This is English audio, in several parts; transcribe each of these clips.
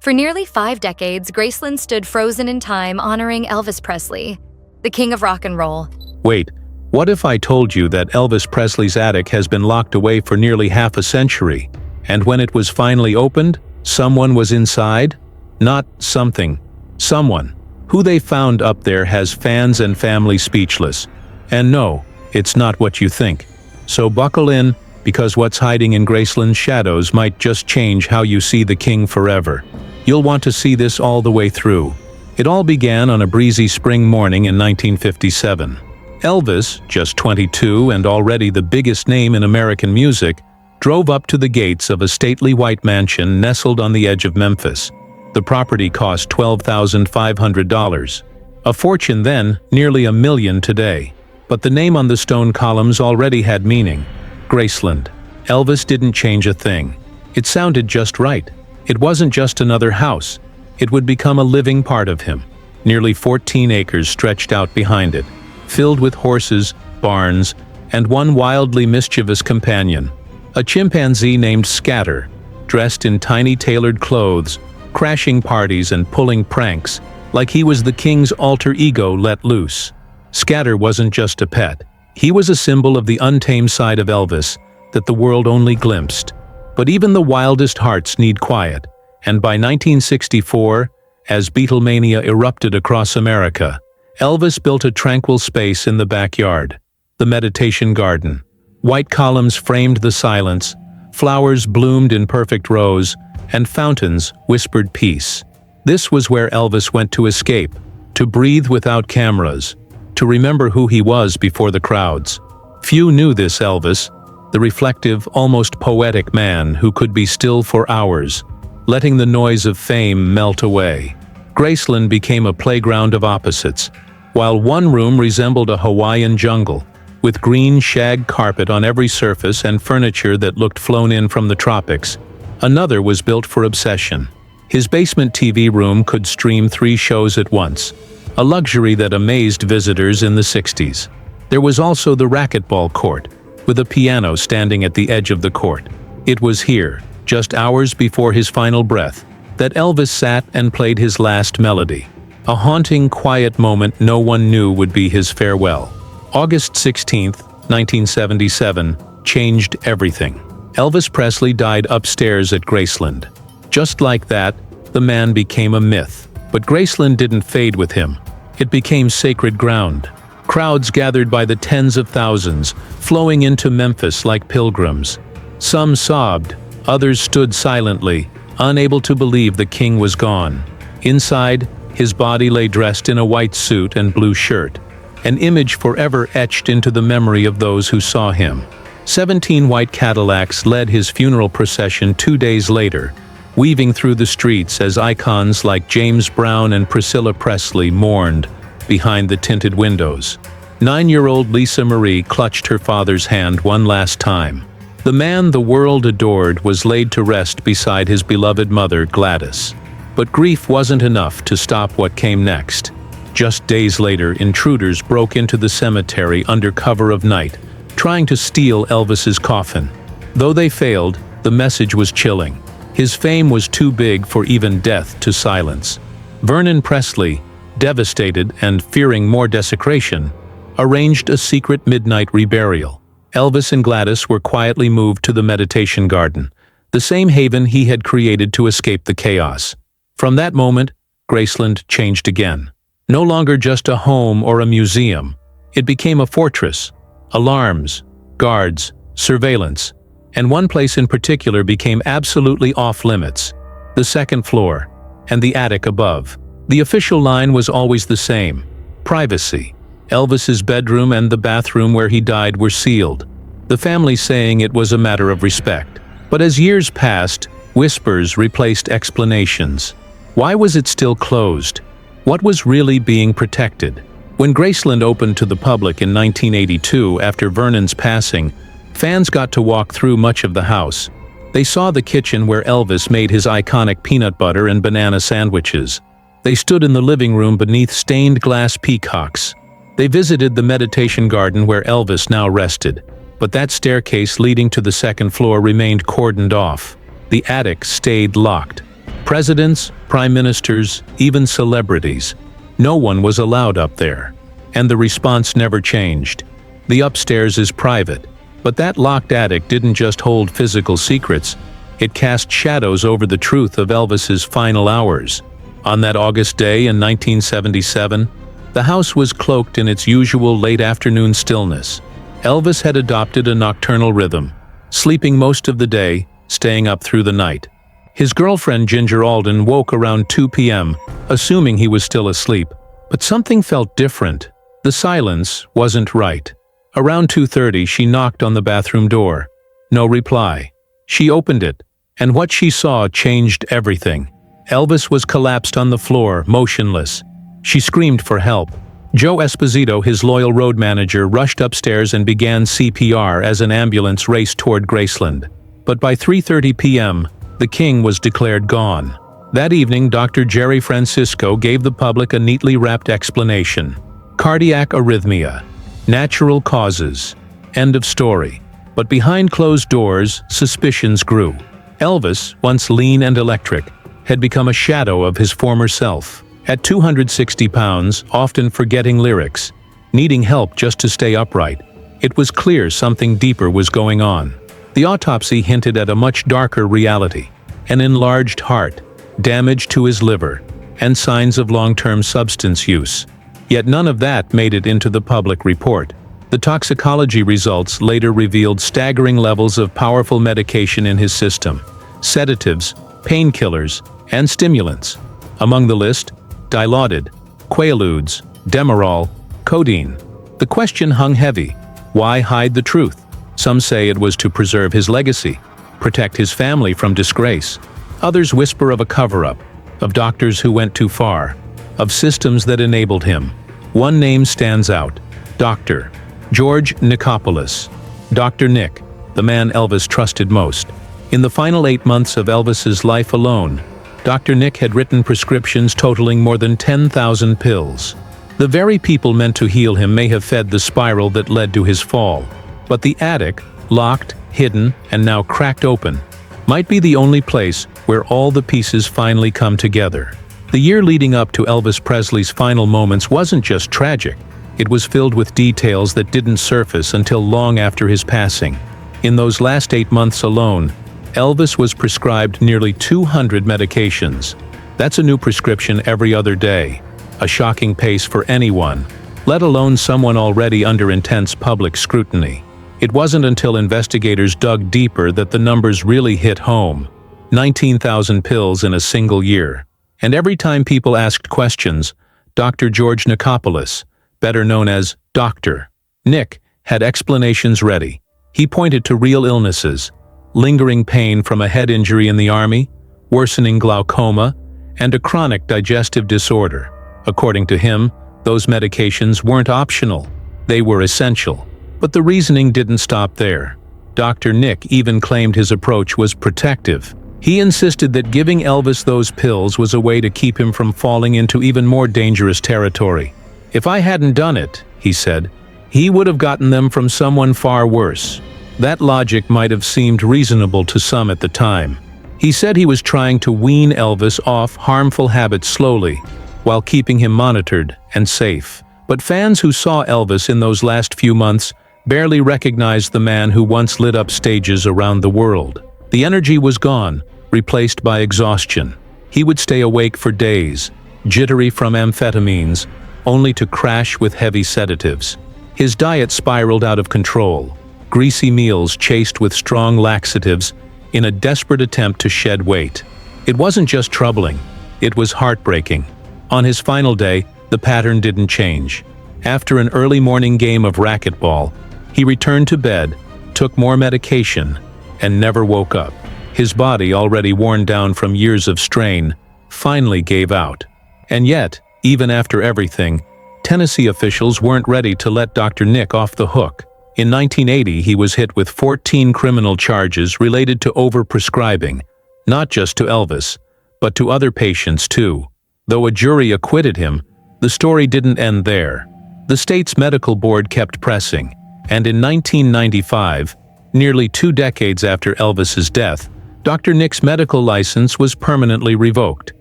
For nearly 5 decades, Graceland stood frozen in time, honoring Elvis Presley, the king of rock and roll. Wait, what if I told you that Elvis Presley's attic has been locked away for nearly half a century, and when it was finally opened, someone was inside? Not something. Someone. Who they found up there has fans and family speechless. And no, it's not what you think. So buckle in, because what's hiding in Graceland's shadows might just change how you see the king forever. You'll want to see this all the way through. It all began on a breezy spring morning in 1957. Elvis, just 22 and already the biggest name in American music, drove up to the gates of a stately white mansion nestled on the edge of Memphis. The property cost $12,500. A fortune then, nearly $1 million today. But the name on the stone columns already had meaning. Graceland. Elvis didn't change a thing. It sounded just right. It wasn't just another house. It would become a living part of him. Nearly 14 acres stretched out behind it, filled with horses, barns, and one wildly mischievous companion, a chimpanzee named Scatter, dressed in tiny tailored clothes, crashing parties and pulling pranks, like he was the king's alter ego let loose. Scatter wasn't just a pet. He was a symbol of the untamed side of Elvis that the world only glimpsed. But even the wildest hearts need quiet, and by 1964, as Beatlemania erupted across America, Elvis built a tranquil space in the backyard, the meditation garden. White columns framed the silence, flowers bloomed in perfect rows, and fountains whispered peace. This was where Elvis went to escape, to breathe without cameras, to remember who he was before the crowds. Few knew this Elvis, the reflective, almost poetic man who could be still for hours, letting the noise of fame melt away. Graceland became a playground of opposites. While one room resembled a Hawaiian jungle, with green shag carpet on every surface and furniture that looked flown in from the tropics, another was built for obsession. His basement TV room could stream 3 shows at once, a luxury that amazed visitors in the 60s. There was also the racquetball court, with a piano standing at the edge of the court. It was here, just hours before his final breath, that Elvis sat and played his last melody. A haunting, quiet moment no one knew would be his farewell. August 16, 1977, changed everything. Elvis Presley died upstairs at Graceland. Just like that, the man became a myth. But Graceland didn't fade with him. It became sacred ground. Crowds gathered by the tens of thousands, flowing into Memphis like pilgrims. Some sobbed, others stood silently, unable to believe the king was gone. Inside, his body lay dressed in a white suit and blue shirt, an image forever etched into the memory of those who saw him. 17 white Cadillacs led his funeral procession 2 days later, weaving through the streets as icons like James Brown and Priscilla Presley mourned behind the tinted windows. 9-year-old Lisa Marie clutched her father's hand one last time. The man the world adored was laid to rest beside his beloved mother, Gladys. But grief wasn't enough to stop what came next. Just days later, intruders broke into the cemetery under cover of night, trying to steal Elvis's coffin. Though they failed, the message was chilling. His fame was too big for even death to silence. Vernon Presley, devastated and fearing more desecration, arranged a secret midnight reburial. Elvis and Gladys were quietly moved to the meditation garden, the same haven he had created to escape the chaos. From that moment, Graceland changed again. No longer just a home or a museum, it became a fortress. Alarms, guards, surveillance, and one place in particular became absolutely off-limits: the second floor and the attic above. The official line was always the same: privacy. Elvis's bedroom and the bathroom where he died were sealed, the family saying it was a matter of respect. But as years passed, whispers replaced explanations. Why was it still closed? What was really being protected? When Graceland opened to the public in 1982 after Vernon's passing, fans got to walk through much of the house. They saw the kitchen where Elvis made his iconic peanut butter and banana sandwiches. They stood in the living room beneath stained glass peacocks. They visited the meditation garden where Elvis now rested. But that staircase leading to the second floor remained cordoned off. The attic stayed locked. Presidents, prime ministers, even celebrities. No one was allowed up there. And the response never changed. The upstairs is private, but that locked attic didn't just hold physical secrets, it cast shadows over the truth of Elvis's final hours. On that August day in 1977, the house was cloaked in its usual late afternoon stillness. Elvis had adopted a nocturnal rhythm, sleeping most of the day, staying up through the night. His girlfriend Ginger Alden woke around 2 p.m., assuming he was still asleep. But something felt different. The silence wasn't right. Around 2:30, she knocked on the bathroom door. No reply. She opened it, and what she saw changed everything. Elvis was collapsed on the floor, motionless. She screamed for help. Joe Esposito, his loyal road manager, rushed upstairs and began CPR as an ambulance raced toward Graceland. But by 3:30 p.m., the king was declared gone. That evening, Dr. Jerry Francisco gave the public a neatly wrapped explanation. Cardiac arrhythmia. Natural causes. End of story. But behind closed doors, suspicions grew. Elvis, once lean and electric, had become a shadow of his former self. At 260 pounds, often forgetting lyrics, needing help just to stay upright, it was clear something deeper was going on. The autopsy hinted at a much darker reality: an enlarged heart, damage to his liver, and signs of long-term substance use. Yet none of that made it into the public report. The toxicology results later revealed staggering levels of powerful medication in his system: sedatives, painkillers, and stimulants. Among the list, Dilaudid, Quaaludes, Demerol, codeine. The question hung heavy. Why hide the truth? Some say it was to preserve his legacy, protect his family from disgrace. Others whisper of a cover-up, of doctors who went too far, of systems that enabled him. One name stands out: Dr. George Nichopoulos. Dr. Nick, the man Elvis trusted most. In the final 8 months of Elvis's life alone, Dr. Nick had written prescriptions totaling more than 10,000 pills. The very people meant to heal him may have fed the spiral that led to his fall. But the attic, locked, hidden, and now cracked open, might be the only place where all the pieces finally come together. The year leading up to Elvis Presley's final moments wasn't just tragic. It was filled with details that didn't surface until long after his passing. In those last 8 months alone, Elvis was prescribed nearly 200 medications. That's a new prescription every other day. A shocking pace for anyone, let alone someone already under intense public scrutiny. It wasn't until investigators dug deeper that the numbers really hit home. 19,000 pills in a single year. And every time people asked questions, Dr. George Nichopoulos, better known as Dr. Nick, had explanations ready. He pointed to real illnesses: lingering pain from a head injury in the army, worsening glaucoma, and a chronic digestive disorder. According to him, those medications weren't optional. They were essential. But the reasoning didn't stop there. Dr. Nick even claimed his approach was protective. He insisted that giving Elvis those pills was a way to keep him from falling into even more dangerous territory. "If I hadn't done it," he said, "he would have gotten them from someone far worse." That logic might have seemed reasonable to some at the time. He said he was trying to wean Elvis off harmful habits slowly, while keeping him monitored and safe. But fans who saw Elvis in those last few months barely recognized the man who once lit up stages around the world. The energy was gone, replaced by exhaustion. He would stay awake for days, jittery from amphetamines, only to crash with heavy sedatives. His diet spiraled out of control, greasy meals chased with strong laxatives in a desperate attempt to shed weight. It wasn't just troubling, it was heartbreaking. On his final day, the pattern didn't change. After an early morning game of racquetball, he returned to bed, took more medication, and never woke up. His body, already worn down from years of strain, finally gave out. And yet, even after everything, Tennessee officials weren't ready to let Dr. Nick off the hook. In 1980, he was hit with 14 criminal charges related to overprescribing, not just to Elvis, but to other patients too. Though a jury acquitted him, the story didn't end there. The state's medical board kept pressing, and in 1995, nearly 2 decades after Elvis's death, Dr. Nick's medical license was permanently revoked.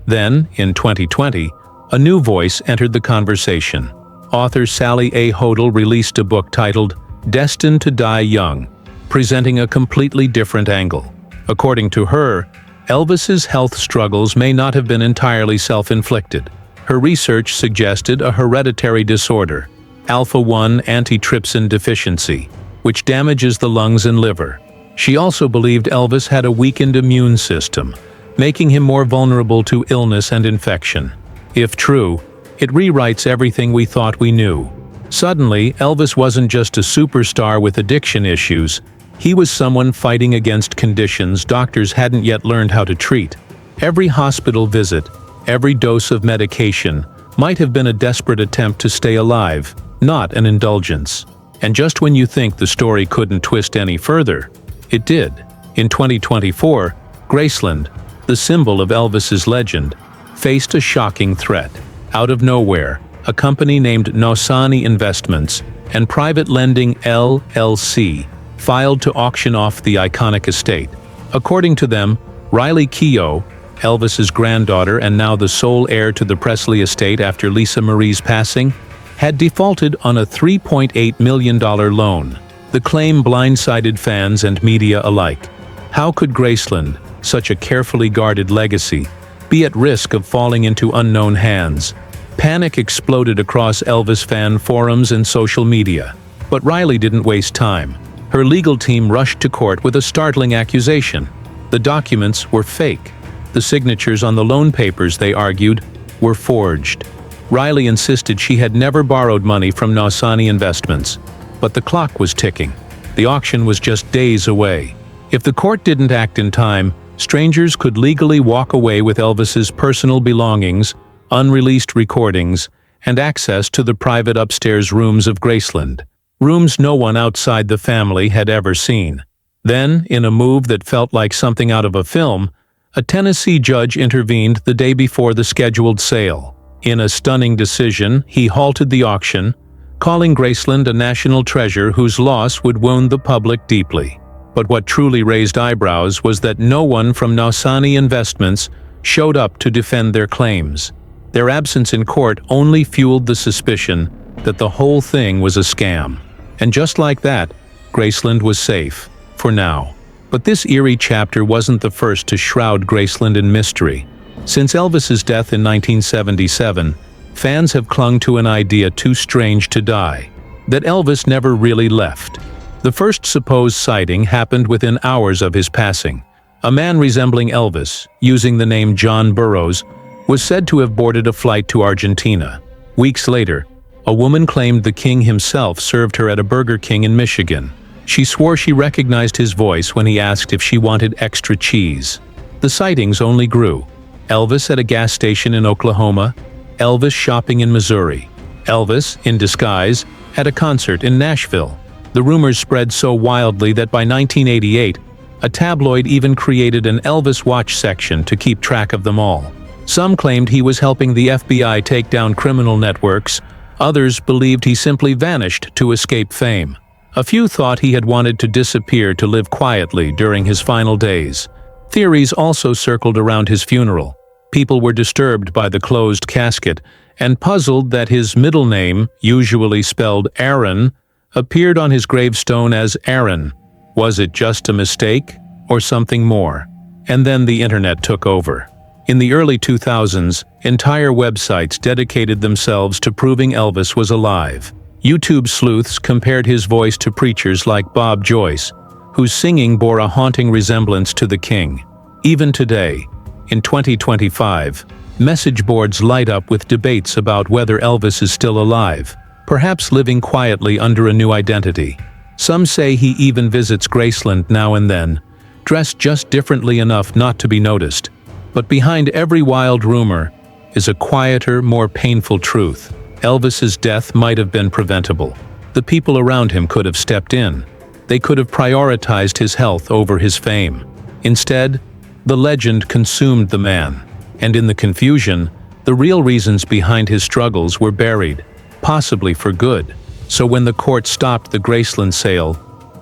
Then, in 2020, a new voice entered the conversation. Author Sally A. Hodel released a book titled Destined to Die Young, presenting a completely different angle. According to her, Elvis's health struggles may not have been entirely self-inflicted. Her research suggested a hereditary disorder, alpha-1 antitrypsin deficiency, which damages the lungs and liver. She also believed Elvis had a weakened immune system, making him more vulnerable to illness and infection. If true, it rewrites everything we thought we knew. Suddenly, Elvis wasn't just a superstar with addiction issues. He was someone fighting against conditions doctors hadn't yet learned how to treat. Every hospital visit, every dose of medication, might have been a desperate attempt to stay alive, not an indulgence. And just when you think the story couldn't twist any further, it did. In 2024, Graceland, the symbol of Elvis's legend, faced a shocking threat. Out of nowhere, a company named Nosani Investments and Private Lending LLC filed to auction off the iconic estate. According to them, Riley Keough, Elvis's granddaughter and now the sole heir to the Presley estate after Lisa Marie's passing, had defaulted on a $3.8 million loan. The claim blindsided fans and media alike. How could Graceland, such a carefully guarded legacy, be at risk of falling into unknown hands? Panic exploded across Elvis fan forums and social media. But Riley didn't waste time. Her legal team rushed to court with a startling accusation. The documents were fake. The signatures on the loan papers, they argued, were forged. Riley insisted she had never borrowed money from Nosani Investments. But the clock was ticking. The auction was just days away. If the court didn't act in time, strangers could legally walk away with Elvis's personal belongings, unreleased recordings, and access to the private upstairs rooms of Graceland. Rooms no one outside the family had ever seen. Then, in a move that felt like something out of a film, a Tennessee judge intervened the day before the scheduled sale. In a stunning decision, he halted the auction, calling Graceland a national treasure whose loss would wound the public deeply. But what truly raised eyebrows was that no one from Nosani Investments showed up to defend their claims. Their absence in court only fueled the suspicion that the whole thing was a scam. And just like that, Graceland was safe, for now. But this eerie chapter wasn't the first to shroud Graceland in mystery. Since Elvis's death in 1977, fans have clung to an idea too strange to die, that Elvis never really left. The first supposed sighting happened within hours of his passing. A man resembling Elvis, using the name John Burroughs, was said to have boarded a flight to Argentina. Weeks later, a woman claimed the king himself served her at a Burger King in Michigan. She swore she recognized his voice when he asked if she wanted extra cheese. The sightings only grew. Elvis at a gas station in Oklahoma, Elvis shopping in Missouri, Elvis, in disguise, at a concert in Nashville. The rumors spread so wildly that by 1988, a tabloid even created an Elvis watch section to keep track of them all. Some claimed he was helping the FBI take down criminal networks. Others believed he simply vanished to escape fame. A few thought he had wanted to disappear to live quietly during his final days. Theories also circled around his funeral. People were disturbed by the closed casket and puzzled that his middle name, usually spelled Aaron, appeared on his gravestone as Aaron. Was it just a mistake or something more? And then the internet took over. In the early 2000s, entire websites dedicated themselves to proving Elvis was alive. YouTube sleuths compared his voice to preachers like Bob Joyce, whose singing bore a haunting resemblance to the king. Even today, in 2025, message boards light up with debates about whether Elvis is still alive, perhaps living quietly under a new identity. Some say he even visits Graceland now and then, dressed just differently enough not to be noticed. But behind every wild rumor is a quieter, more painful truth. Elvis's death might have been preventable. The people around him could have stepped in. They could have prioritized his health over his fame. Instead, the legend consumed the man. And in the confusion, the real reasons behind his struggles were buried, possibly for good. So when the court stopped the Graceland sale,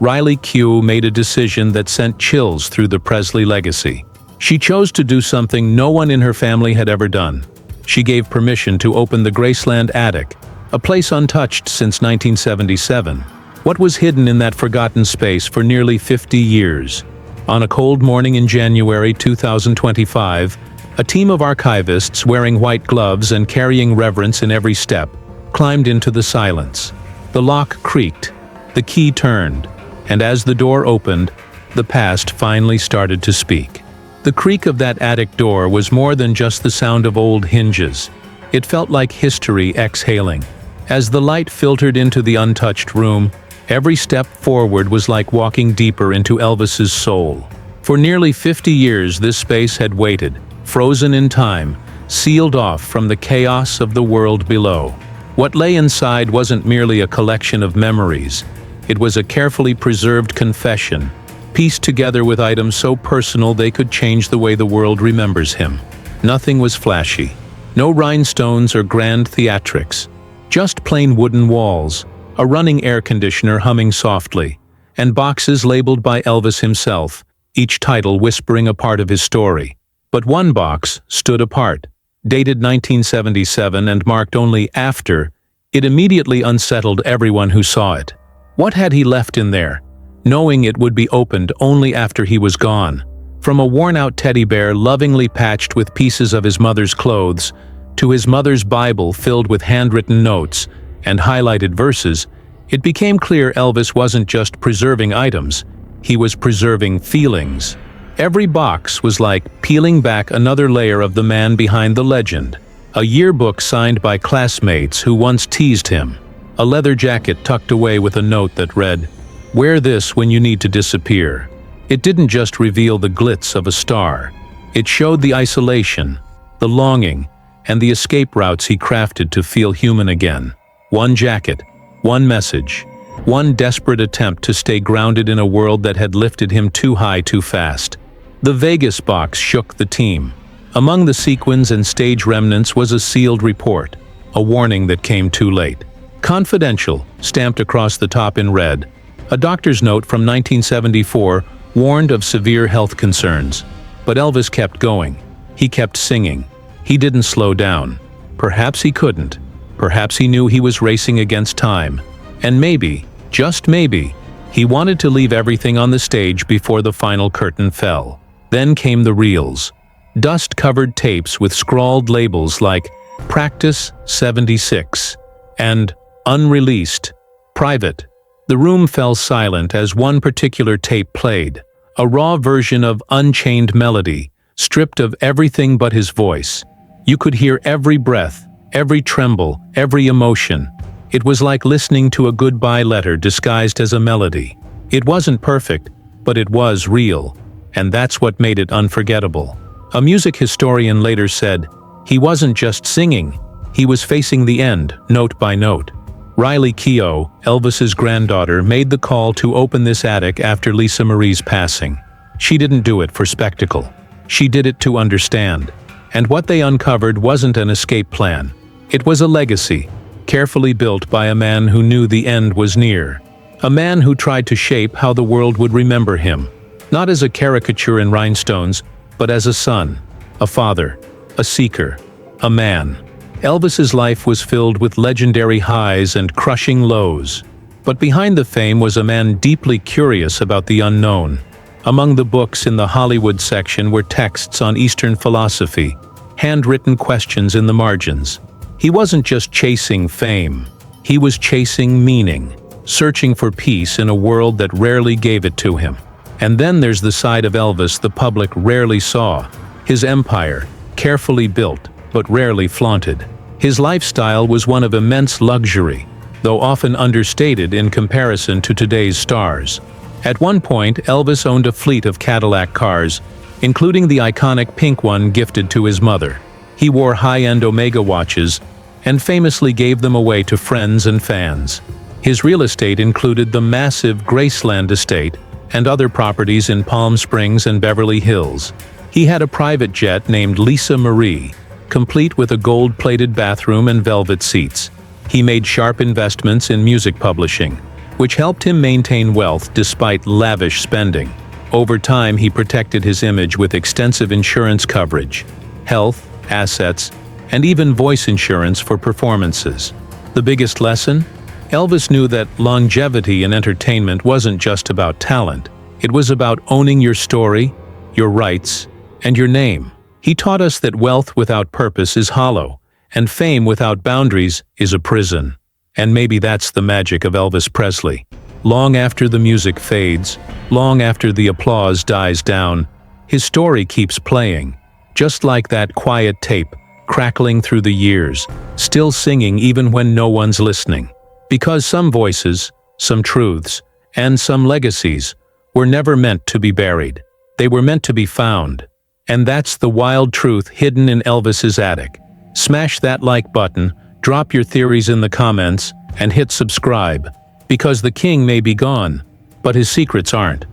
Riley Keough made a decision that sent chills through the Presley legacy. She chose to do something no one in her family had ever done. She gave permission to open the Graceland attic, a place untouched since 1977. What was hidden in that forgotten space for nearly 50 years? On a cold morning in January 2025, a team of archivists wearing white gloves and carrying reverence in every step climbed into the silence. The lock creaked, the key turned, and as the door opened, the past finally started to speak. The creak of that attic door was more than just the sound of old hinges. It felt like history exhaling. As the light filtered into the untouched room, every step forward was like walking deeper into Elvis's soul. For nearly 50 years, this space had waited, frozen in time, sealed off from the chaos of the world below. What lay inside wasn't merely a collection of memories. It was a carefully preserved confession, pieced together with items so personal they could change the way the world remembers him. Nothing was flashy. No rhinestones or grand theatrics. Just plain wooden walls, a running air conditioner humming softly, and boxes labeled by Elvis himself, each title whispering a part of his story. But one box stood apart, dated 1977 and marked only after. It immediately unsettled everyone who saw it. What had he left in there, knowing it would be opened only after he was gone? From a worn-out teddy bear lovingly patched with pieces of his mother's clothes, to his mother's Bible filled with handwritten notes and highlighted verses, it became clear Elvis wasn't just preserving items, he was preserving feelings. Every box was like peeling back another layer of the man behind the legend. A yearbook signed by classmates who once teased him. A leather jacket tucked away with a note that read, "Wear this when you need to disappear." It didn't just reveal the glitz of a star. It showed the isolation, the longing, and the escape routes he crafted to feel human again. One jacket, one message, one desperate attempt to stay grounded in a world that had lifted him too high too fast. The Vegas box shook the team. Among the sequins and stage remnants was a sealed report, a warning that came too late. Confidential, stamped across the top in red, a doctor's note from 1974 warned of severe health concerns. But Elvis kept going. He kept singing. He didn't slow down. Perhaps he couldn't. Perhaps he knew he was racing against time. And maybe, just maybe, he wanted to leave everything on the stage before the final curtain fell. Then came the reels. Dust-covered tapes with scrawled labels like Practice 76 and Unreleased, Private. The room fell silent as one particular tape played, a raw version of Unchained Melody, stripped of everything but his voice. You could hear every breath, every tremble, every emotion. It was like listening to a goodbye letter disguised as a melody. It wasn't perfect, but it was real, and that's what made it unforgettable. A music historian later said, "He wasn't just singing, he was facing the end, note by note." Riley Keough, Elvis's granddaughter, made the call to open this attic after Lisa Marie's passing. She didn't do it for spectacle. She did it to understand. And what they uncovered wasn't an escape plan. It was a legacy, carefully built by a man who knew the end was near. A man who tried to shape how the world would remember him, not as a caricature in rhinestones, but as a son, a father, a seeker, a man. Elvis's life was filled with legendary highs and crushing lows. But behind the fame was a man deeply curious about the unknown. Among the books in the Hollywood section were texts on Eastern philosophy, handwritten questions in the margins. He wasn't just chasing fame. He was chasing meaning, searching for peace in a world that rarely gave it to him. And then there's the side of Elvis the public rarely saw. His empire, carefully built, but rarely flaunted. His lifestyle was one of immense luxury, though often understated in comparison to today's stars. At one point, Elvis owned a fleet of Cadillac cars, including the iconic pink one gifted to his mother. He wore high-end Omega watches and famously gave them away to friends and fans. His real estate included the massive Graceland estate and other properties in Palm Springs and Beverly Hills. He had a private jet named Lisa Marie, complete with a gold-plated bathroom and velvet seats. He made sharp investments in music publishing, which helped him maintain wealth despite lavish spending. Over time, he protected his image with extensive insurance coverage, health, assets, and even voice insurance for performances. The biggest lesson? Elvis knew that longevity in entertainment wasn't just about talent. It was about owning your story, your rights, and your name. He taught us that wealth without purpose is hollow, and fame without boundaries is a prison. And maybe that's the magic of Elvis Presley. Long after the music fades, long after the applause dies down, his story keeps playing, just like that quiet tape, crackling through the years, still singing even when no one's listening. Because some voices, some truths, and some legacies were never meant to be buried. They were meant to be found. And that's the wild truth hidden in Elvis's attic. Smash that like button, drop your theories in the comments, and hit subscribe. Because the king may be gone, but his secrets aren't.